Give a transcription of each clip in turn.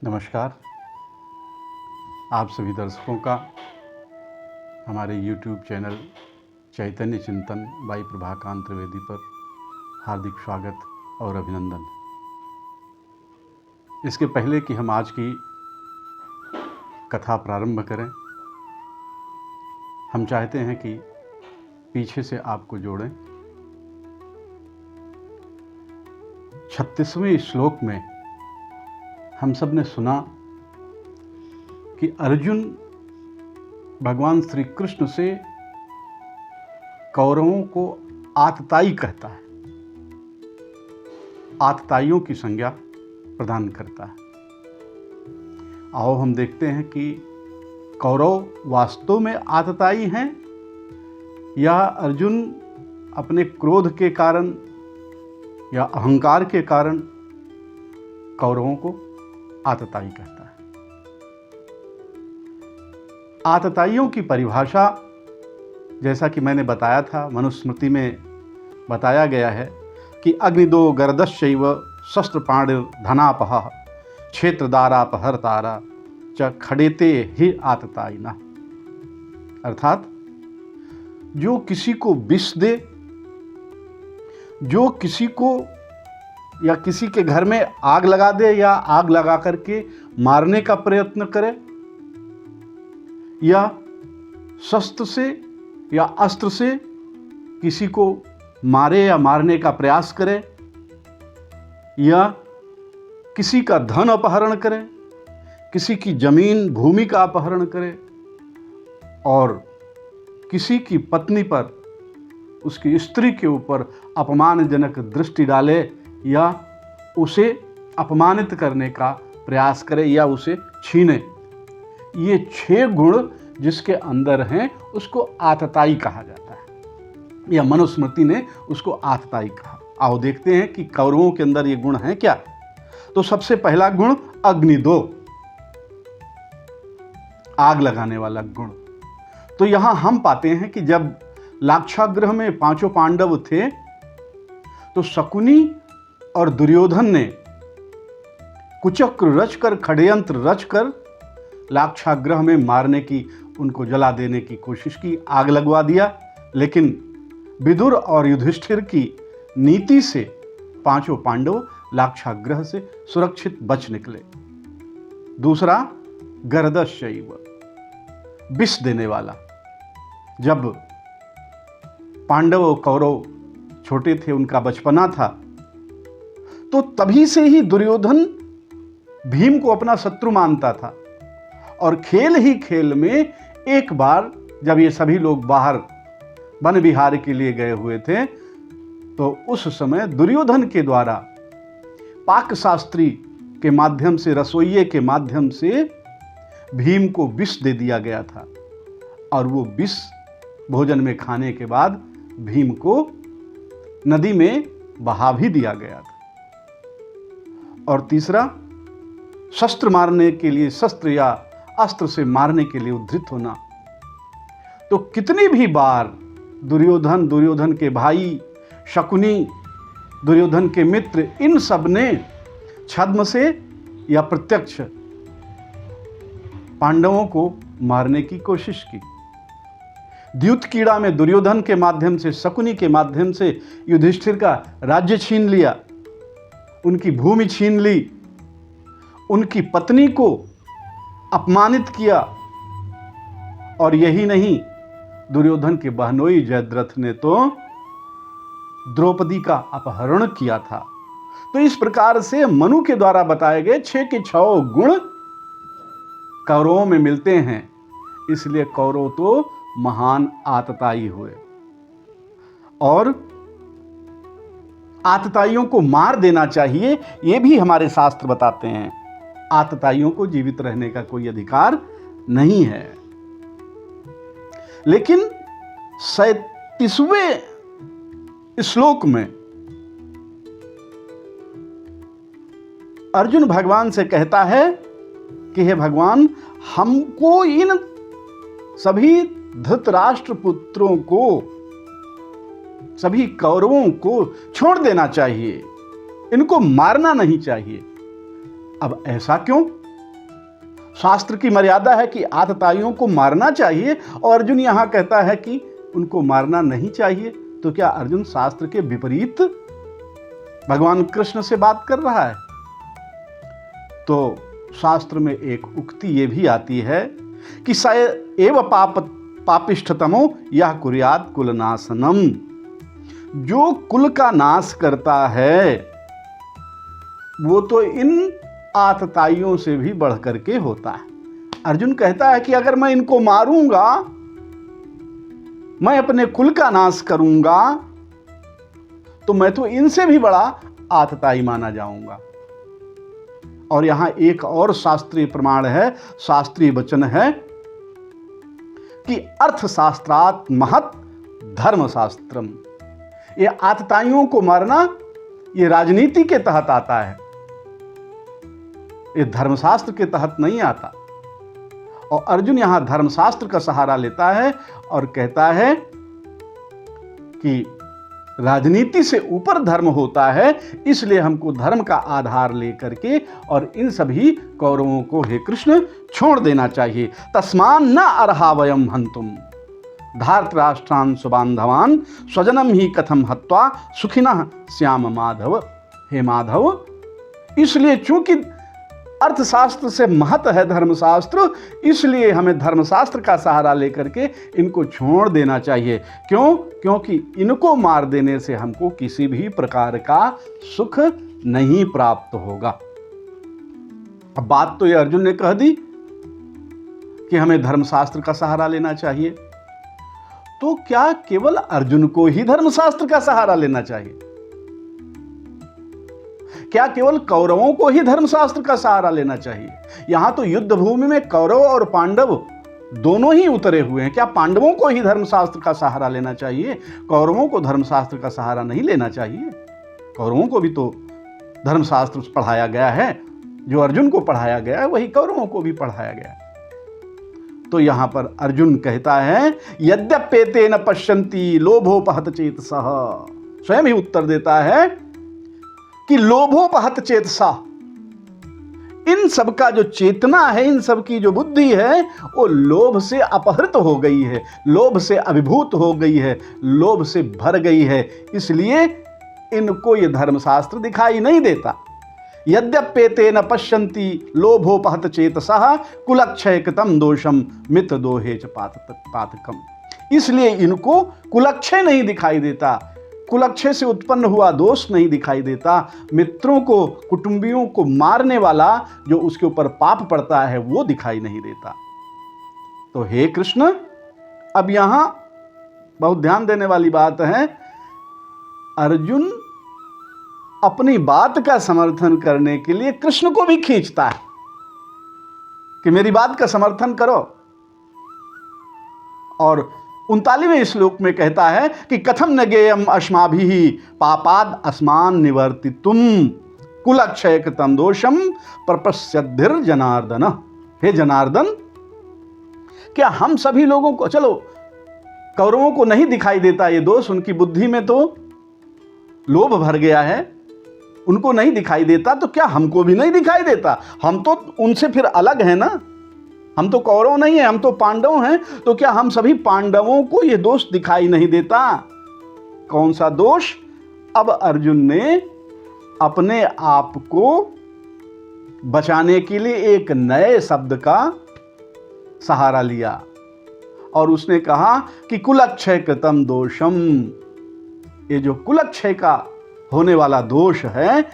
नमस्कार। आप सभी दर्शकों का हमारे YouTube चैनल चैतन्य चिंतन बाई प्रभाकांत त्रिवेदी पर हार्दिक स्वागत और अभिनंदन। इसके पहले कि हम आज की कथा प्रारंभ करें, हम चाहते हैं कि पीछे से आपको जोड़ें। 36वें श्लोक में हम सब ने सुना कि अर्जुन भगवान श्री कृष्ण से कौरवों को आतताई कहता है, आतताइयों की संज्ञा प्रदान करता है। आओ हम देखते हैं कि कौरव वास्तव में आतताई हैं या अर्जुन अपने क्रोध के कारण या अहंकार के कारण कौरवों को आतताई कहता है। आतताइयों की परिभाषा, जैसा कि मैंने बताया था, मनुस्मृति में बताया गया है कि अग्निदो गर्दश्चैव शस्त्रपाणिर धनापह क्षेत्रदारापहर्तारा च खड़ेते ही आततायिनः। अर्थात जो किसी को विष दे, जो किसी को या किसी के घर में आग लगा दे या आग लगा करके मारने का प्रयत्न करे, या शस्त्र से या अस्त्र से किसी को मारे या मारने का प्रयास करे, या किसी का धन अपहरण करे, किसी की जमीन भूमि का अपहरण करे और किसी की पत्नी पर, उसकी स्त्री के ऊपर अपमानजनक दृष्टि डाले या उसे अपमानित करने का प्रयास करे या उसे छीने, ये 6 गुण जिसके अंदर हैं उसको आतताई कहा जाता है, या मनुस्मृति ने उसको आतताई कहा। आओ देखते हैं कि कौरवों के अंदर ये गुण हैं क्या। तो सबसे पहला गुण अग्निदो, आग लगाने वाला गुण। तो यहां हम पाते हैं कि जब लाक्षागृह में 5 पांडव थे तो शकुनी और दुर्योधन ने कुचक्र रचकर, षड्यंत्र रचकर लाक्षागृह में मारने की, उनको जला देने की कोशिश की, आग लगवा दिया। लेकिन विदुर और युधिष्ठिर की नीति से 5 पांडव लाक्षागृह से सुरक्षित बच निकले। दूसरा गर्दश्चैव, विष देने वाला। जब पांडव और कौरव छोटे थे, उनका बचपना था, तो तभी से ही दुर्योधन भीम को अपना शत्रु मानता था। और खेल ही खेल में एक बार जब ये सभी लोग बाहर वन विहार के लिए गए हुए थे, तो उस समय दुर्योधन के द्वारा पाक शास्त्री के माध्यम से, रसोइये के माध्यम से भीम को विष दे दिया गया था। और वो विष भोजन में खाने के बाद भीम को नदी में बहा भी दिया गया था। और तीसरा, शस्त्र मारने के लिए, शस्त्र या अस्त्र से मारने के लिए उद्धृत होना। तो कितनी भी बार दुर्योधन, दुर्योधन के भाई शकुनी, दुर्योधन के मित्र, इन सब ने छद्म से या प्रत्यक्ष पांडवों को मारने की कोशिश की। द्यूत कीड़ा में दुर्योधन के माध्यम से, शकुनी के माध्यम से युधिष्ठिर का राज्य छीन लिया, उनकी भूमि छीन ली, उनकी पत्नी को अपमानित किया। और यही नहीं, दुर्योधन के बहनोई जयद्रथ ने तो द्रौपदी का अपहरण किया था। तो इस प्रकार से मनु के द्वारा बताए गए 6 के 6 गुण कौरवों में मिलते हैं। इसलिए कौरव तो महान आतताई हुए। और आतताइयों को मार देना चाहिए, ये भी हमारे शास्त्र बताते हैं। आतताइयों को जीवित रहने का कोई अधिकार नहीं है। लेकिन 37वें श्लोक में अर्जुन भगवान से कहता है कि हे भगवान, हमको इन सभी धृतराष्ट्र पुत्रों को, सभी कौरवों को छोड़ देना चाहिए, इनको मारना नहीं चाहिए। अब ऐसा क्यों? शास्त्र की मर्यादा है कि आतताइयों को मारना चाहिए और अर्जुन यहां कहता है कि उनको मारना नहीं चाहिए। तो क्या अर्जुन शास्त्र के विपरीत भगवान कृष्ण से बात कर रहा है? तो शास्त्र में एक उक्ति ये भी आती है कि स एव पापिष्ठतमो यह कुर्यात कुलनाशनम। जो कुल का नाश करता है वो तो इन आतताइयों से भी बढ़ करके होता है। अर्जुन कहता है कि अगर मैं इनको मारूंगा, मैं अपने कुल का नाश करूंगा, तो मैं तो इनसे भी बड़ा आतताई माना जाऊंगा। और यहां एक और शास्त्रीय प्रमाण है, शास्त्रीय वचन है कि अर्थशास्त्रात् महत् धर्मशास्त्रम। ये आतताइयों को मारना ये राजनीति के तहत आता है, ये धर्मशास्त्र के तहत नहीं आता। और अर्जुन यहां धर्मशास्त्र का सहारा लेता है और कहता है कि राजनीति से ऊपर धर्म होता है, इसलिए हमको धर्म का आधार लेकर के और इन सभी कौरवों को हे कृष्ण छोड़ देना चाहिए। तस्मान न अर्हा वयम हंतुम धार्तराष्ट्रान् सुबांधवान् स्वजनम ही कथम हत्वा सुखिनः श्याम माधव। हे माधव, इसलिए चूंकि अर्थशास्त्र से महत्व है धर्मशास्त्र, इसलिए हमें धर्मशास्त्र का सहारा लेकर के इनको छोड़ देना चाहिए। क्यों? क्योंकि इनको मार देने से हमको किसी भी प्रकार का सुख नहीं प्राप्त होगा। अब बात तो ये अर्जुन ने कह दी कि हमें धर्मशास्त्र का सहारा लेना चाहिए, तो क्या केवल अर्जुन को ही धर्मशास्त्र का सहारा लेना चाहिए? क्या केवल कौरवों को ही धर्मशास्त्र का सहारा लेना चाहिए? यहां तो युद्ध भूमि में कौरव और पांडव दोनों ही उतरे हुए हैं। क्या पांडवों को ही धर्मशास्त्र का सहारा लेना चाहिए? कौरवों को धर्मशास्त्र का सहारा नहीं लेना चाहिए। कौरवों को भी तो धर्मशास्त्र पढ़ाया गया है, जो अर्जुन को पढ़ाया गया है वही कौरवों को भी पढ़ाया गया है। तो यहां पर अर्जुन कहता है यद्यपेते न पश्यन्ति लोभोपहत चेतसः। स्वयं ही उत्तर देता है कि लोभोपहत चेतसा, इन सब का जो चेतना है, इन सब की जो बुद्धि है, वो लोभ से अपहृत हो गई है, लोभ से अभिभूत हो गई है, लोभ से भर गई है। इसलिए इनको ये धर्मशास्त्र दिखाई नहीं देता। यद्यपेते न पश्यन्ति लोभोपहत चेतसः कुलक्षय कृतं दोषम मित्र दोहे च पातकम। इसलिए इनको कुलक्षय नहीं दिखाई देता, कुलक्षय से उत्पन्न हुआ दोष नहीं दिखाई देता, मित्रों को, कुटुंबियों को मारने वाला जो उसके ऊपर पाप पड़ता है वो दिखाई नहीं देता। तो हे कृष्ण, अब यहां बहुत ध्यान देने वाली बात है, अर्जुन अपनी बात का समर्थन करने के लिए कृष्ण को भी खींचता है कि मेरी बात का समर्थन करो। और 39वें श्लोक में कहता है कि कथम न गेयम अस्माभिः पापाद अस्मान निवर्तितुम कुलक्षय कृतं दोषम प्रपश्यद्भिर जनार्दन। हे जनार्दन, क्या हम सभी लोगों को, चलो कौरवों को नहीं दिखाई देता ये दोष, उनकी बुद्धि में तो लोभ भर गया है, उनको नहीं दिखाई देता, तो क्या हमको भी नहीं दिखाई देता? हम तो उनसे फिर अलग हैं ना, हम तो कौरव नहीं है, हम तो पांडव हैं। तो क्या हम सभी पांडवों को यह दोष दिखाई नहीं देता? कौन सा दोष? अब अर्जुन ने अपने आप को बचाने के लिए एक नए शब्द का सहारा लिया और उसने कहा कि कुलक्षय कृतं दोषम। ये जो कुलक्षय का होने वाला दोष है,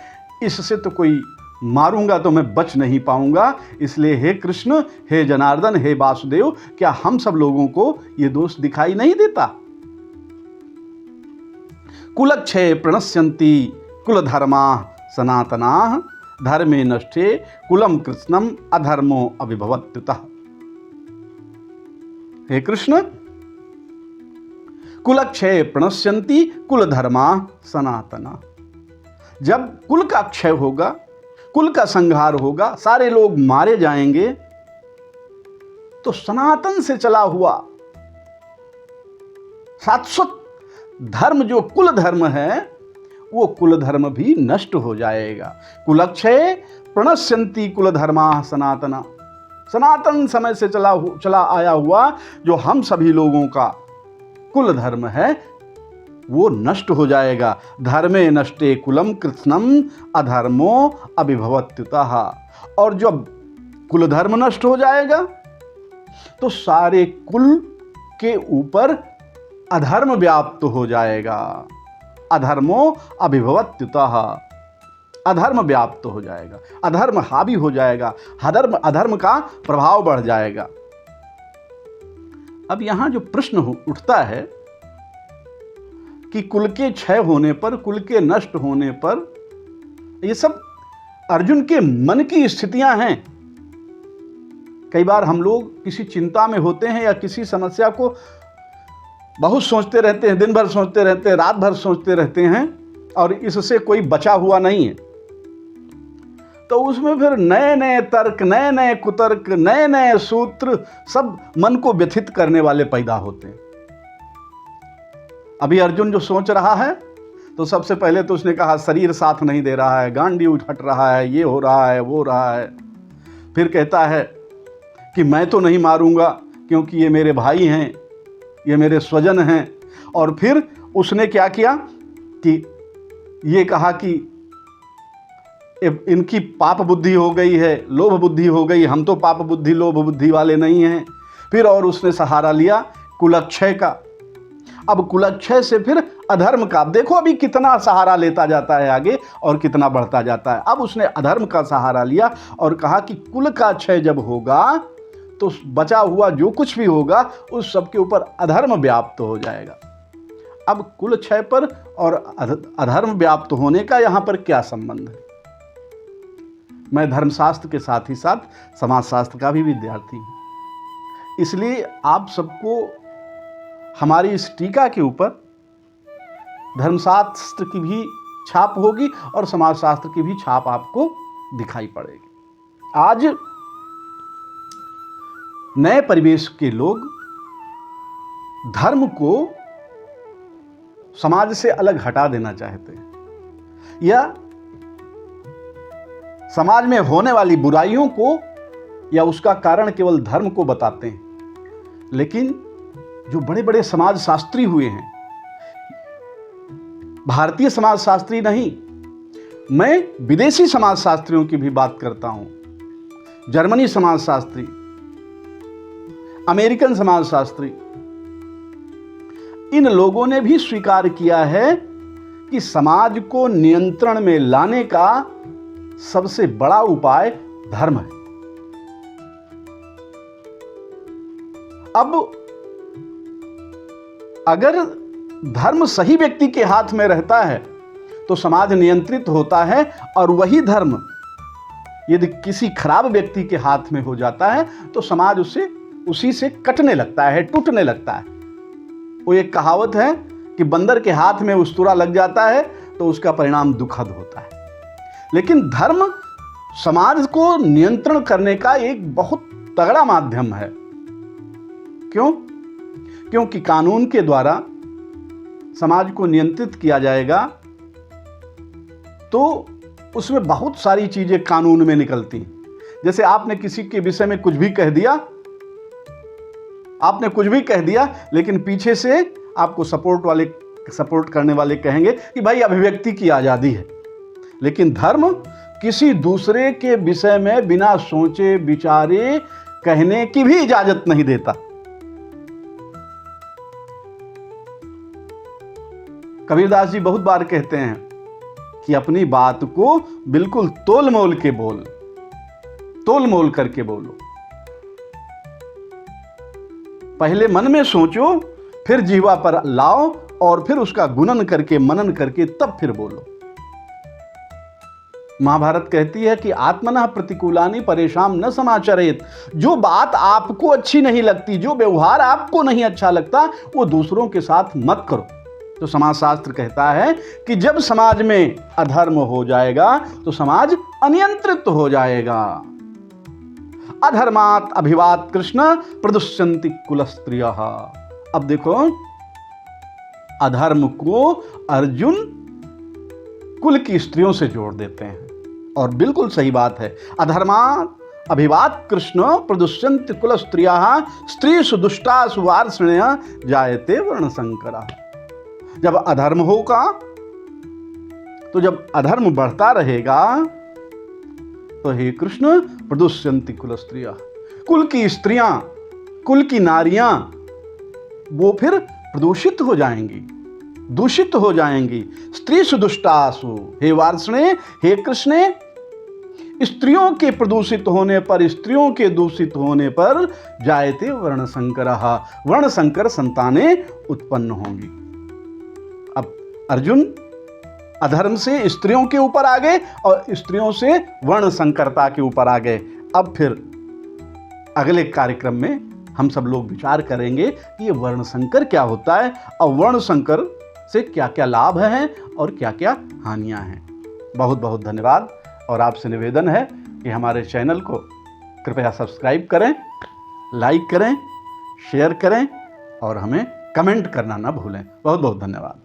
इससे तो कोई मारूंगा तो मैं बच नहीं पाऊंगा। इसलिए हे कृष्ण, हे जनार्दन, हे वासुदेव, क्या हम सब लोगों को ये दोष दिखाई नहीं देता? कुलक्षय प्रणश्यन्ति कुलधर्मा सनातनाः धर्मे नष्टे कुलम कृष्णम अधर्मो अभिभवत्युतः। हे कृष्ण, कुलक्षय प्रणश्यन्ति कुलधर्मा सनातना। जब कुल का क्षय होगा, कुल का संहार होगा, सारे लोग मारे जाएंगे, तो सनातन से चला हुआ शाश्वत धर्म जो कुल धर्म है, वो कुल धर्म भी नष्ट हो जाएगा। कुलक्षय प्रणश्यन्ति कुल धर्मा सनातना। सनातन समय से चला आया हुआ जो हम सभी लोगों का कुल धर्म है, वो नष्ट हो जाएगा। धर्मे नष्टे कुलम कृत्स्नम अधर्मो अभिभवत्युतः। और जब कुल धर्म नष्ट हो जाएगा तो सारे कुल के ऊपर अधर्म व्याप्त हो जाएगा। अधर्मो अभिभवत्युतः, अधर्म व्याप्त हो जाएगा, अधर्म हावी हो जाएगा, अधर्म का प्रभाव बढ़ जाएगा। अब यहां जो प्रश्न उठता है कि कुल के क्षय होने पर, कुल के नष्ट होने पर, ये सब अर्जुन के मन की स्थितियां हैं। कई बार हम लोग किसी चिंता में होते हैं या किसी समस्या को बहुत सोचते रहते हैं, दिन भर सोचते रहते हैं, रात भर सोचते रहते हैं, और इससे कोई बचा हुआ नहीं है। तो उसमें फिर नए नए तर्क, नए नए कुतर्क, नए नए सूत्र सब मन को व्यथित करने वाले पैदा होते हैं। अभी अर्जुन जो सोच रहा है, तो सबसे पहले तो उसने कहा शरीर साथ नहीं दे रहा है, गांडी उठट रहा है, ये हो रहा है, वो हो रहा है। फिर कहता है कि मैं तो नहीं मारूंगा क्योंकि ये मेरे भाई हैं, ये मेरे स्वजन हैं। और फिर उसने क्या किया कि ये कहा कि इनकी पाप बुद्धि हो गई है, लोभ बुद्धि हो गई, हम तो पाप बुद्धि लोभ बुद्धि वाले नहीं हैं। फिर और उसने सहारा लिया कुलक्षय का। अब कुलक्षय से फिर अधर्म का, देखो अभी कितना सहारा लेता जाता है आगे और कितना बढ़ता जाता है। अब उसने अधर्म का सहारा लिया और कहा कि कुल का क्षय जब होगा तो बचा हुआ जो कुछ भी होगा उस सब के ऊपर अधर्म व्याप्त हो जाएगा। अब कुल क्षय पर और अधर्म व्याप्त होने का यहाँ पर क्या संबंध है? मैं धर्मशास्त्र के साथ ही साथ समाजशास्त्र का भी विद्यार्थी हूँ, इसलिए आप सबको हमारी इस टीका के ऊपर धर्मशास्त्र की भी छाप होगी और समाजशास्त्र की भी छाप आपको दिखाई पड़ेगी। आज नए परिवेश के लोग धर्म को समाज से अलग हटा देना चाहते हैं, या समाज में होने वाली बुराइयों को या उसका कारण केवल धर्म को बताते हैं। लेकिन जो बड़े बड़े समाजशास्त्री हुए हैं, भारतीय समाजशास्त्री नहीं, मैं विदेशी समाजशास्त्रियों की भी बात करता हूं, जर्मनी समाजशास्त्री, अमेरिकन समाजशास्त्री, इन लोगों ने भी स्वीकार किया है कि समाज को नियंत्रण में लाने का सबसे बड़ा उपाय धर्म है। अब अगर धर्म सही व्यक्ति के हाथ में रहता है तो समाज नियंत्रित होता है, और वही धर्म यदि किसी खराब व्यक्ति के हाथ में हो जाता है तो समाज उसी से कटने लगता है, टूटने लगता है। वो एक कहावत है कि बंदर के हाथ में उस्तरा लग जाता है तो उसका परिणाम दुखद होता है। लेकिन धर्म समाज को नियंत्रण करने का एक बहुत तगड़ा माध्यम है। क्यों? क्योंकि कानून के द्वारा समाज को नियंत्रित किया जाएगा तो उसमें बहुत सारी चीजें कानून में निकलती हैं। जैसे आपने किसी के विषय में कुछ भी कह दिया, आपने कुछ भी कह दिया, लेकिन पीछे से आपको सपोर्ट करने वाले कहेंगे कि भाई अभिव्यक्ति की आजादी है। लेकिन धर्म किसी दूसरे के विषय में बिना सोचे विचारे कहने की भी इजाजत नहीं देता। कबीरदास जी बहुत बार कहते हैं कि अपनी बात को बिल्कुल तोल मोल के बोल, तोल मोल करके बोलो। पहले मन में सोचो, फिर जीवा पर लाओ, और फिर उसका गुणन करके, मनन करके तब फिर बोलो। महाभारत कहती है कि आत्मनः प्रतिकूलानि परेशान न समाचरेत। जो बात आपको अच्छी नहीं लगती, जो व्यवहार आपको नहीं अच्छा लगता, वो दूसरों के साथ मत करो। तो समाजशास्त्र कहता है कि जब समाज में अधर्म हो जाएगा तो समाज अनियंत्रित हो जाएगा। अधर्मात् अभिवाद कृष्ण प्रदुष्यन्ति कुलस्त्रियः। अब देखो, अधर्म को अर्जुन कुल की स्त्रियों से जोड़ देते हैं, और बिल्कुल सही बात है। अधर्मात् अभिवात कृष्ण प्रदुष्यन्ति कुल स्त्रियाः स्त्रीषु दुष्टासु वार्ष्णेय जायते वर्ण संकरः। जब अधर्म होगा, तो जब अधर्म बढ़ता रहेगा, तो हे कृष्ण प्रदुष्यन्ति कुल स्त्रियाः, कुल की स्त्रियां, कुल की नारियां वो फिर प्रदूषित हो जाएंगी, दूषित हो जाएंगी। स्त्रीषु दुष्टासु, हे वार्ष्णे, हे कृष्ण, स्त्रियों के प्रदूषित होने पर, स्त्रियों के दूषित होने पर जायते वर्ण संकरः, वर्ण संकर संतानें उत्पन्न होंगी। अब अर्जुन अधर्म से स्त्रियों के ऊपर आ गए और स्त्रियों से वर्ण संकरता के ऊपर आ गए। अब फिर अगले कार्यक्रम में हम सब लोग विचार करेंगे कि ये वर्ण संकर क्या होता है और वर्ण संकर से क्या क्या लाभ हैं और क्या क्या हानियां हैं। बहुत बहुत धन्यवाद। और आपसे निवेदन है कि हमारे चैनल को कृपया सब्सक्राइब करें, लाइक करें, शेयर करें और हमें कमेंट करना ना भूलें। बहुत बहुत धन्यवाद।